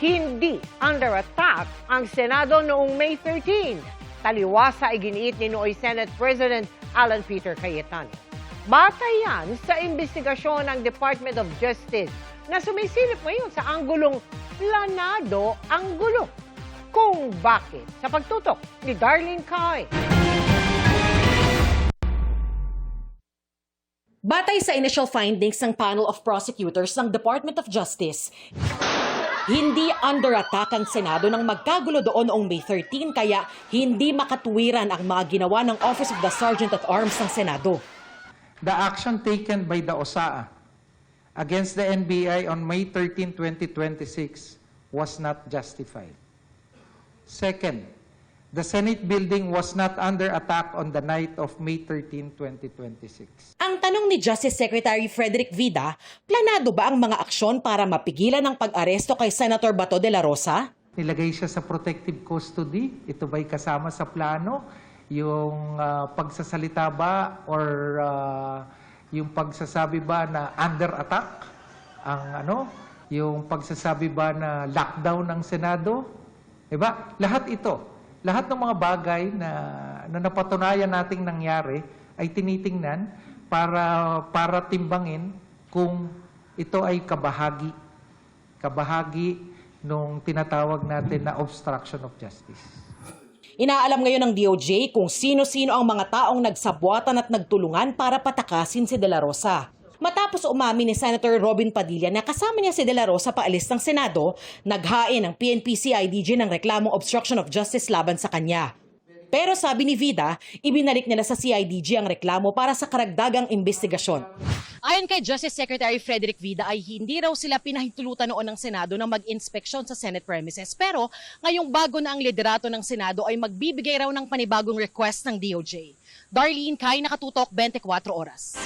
hindi under attack ang Senado noong May 13. Taliwasa ay giniit ni Nooy Senate President Alan Peter Cayetano. Batay yan sa investigasyon ng Department of Justice na sumisilip ngayon sa anggulong planado ang gulo. Kung bakit? Sa pagtutok ni Darlene Kai. Batay sa initial findings ng panel of prosecutors ng Department of Justice, hindi under attack ang Senado nang magkagulo doon noong May 13 kaya hindi makatuwiran ang mga ginawa ng Office of the Sergeant at Arms ng Senado. The action taken by the OSAA against the NBI on May 13, 2026 was not justified. Second, the Senate building was not under attack on the night of May 13, 2026. Ang tanong ni Justice Secretary Frederick Vida, planado ba ang mga aksyon para mapigilan ang pag-aresto kay Senator Bato de la Rosa? Nilagay siya sa protective custody. Ito ba'y kasama sa plano? Yung pagsasalita ba or yung pagsasabi ba na under attack? Yung pagsasabi ba na lockdown ng Senado? Diba? Lahat ito. Lahat ng mga bagay na napatunayan nating nangyari ay tinitingnan para timbangin kung ito ay kabahagi nung tinatawag natin na obstruction of justice. Inaalam ngayon ng DOJ kung sino-sino ang mga taong nagsabwatan at nagtulungan para patakasin si De La Rosa. Matapos umamin ni Senator Robin Padilla na kasama niya si De La Rosa paalis ng Senado, naghain ang PNP-CIDG ng reklamong obstruction of justice laban sa kanya. Pero sabi ni Vida, ibinalik nila sa CIDG ang reklamo para sa karagdagang investigasyon. Ayon kay Justice Secretary Frederick Vida ay hindi raw sila pinahintulutan noon ng Senado na mag-inspeksyon sa Senate premises. Pero ngayong bago na ang liderato ng Senado ay magbibigay raw ng panibagong request ng DOJ. Darlene Kai, Nakatutok, 24 Oras.